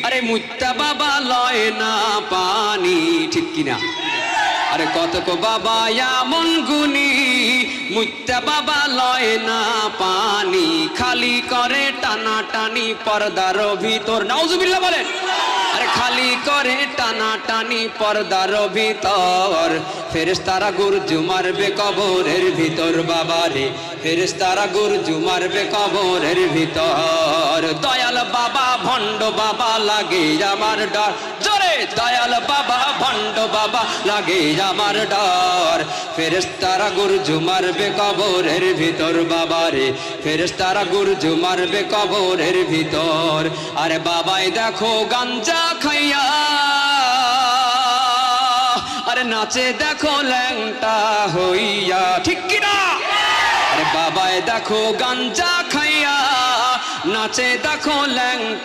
আরে মুত্তা বাবা লয় না পানি, ঠিক কিনা? আরে কত কো বাবা এমন গুণী, মুত্তা বাবা লয় না পানি, খালি করে টানা টানি পর্দার ভিতর। নাউজুবিল্লাহ বলেন। আরে খালি করে টানা টানি পর্দার ভিতর, ফেরেশতারা গুরজু মারবে কবরের ভিতর। বাবা রে ফেরেশতারা গুরজু মারবে কবরের ভিতর। দয়াল বাবা ভণ্ড বাবা লাগে আমার ডর, জোরে দয়াল বাবা ভণ্ড বাবা লাগে আমার ডর। ফেরেশতারা গুরজু মারবে কবরের ভিতর। বাবা রে ফেরেশতারা গুরজু মারবে কবরের ভিতর। আরে বাবাই দেখো গাঞ্জা খাইয়া, আরে নাচে দেখো ল্যাংটা হইয়া, ঠিক কিনা? আরে বাবাই দেখো গাঞ্জা খাইয়া, নাচে দেখো ল্যাংটা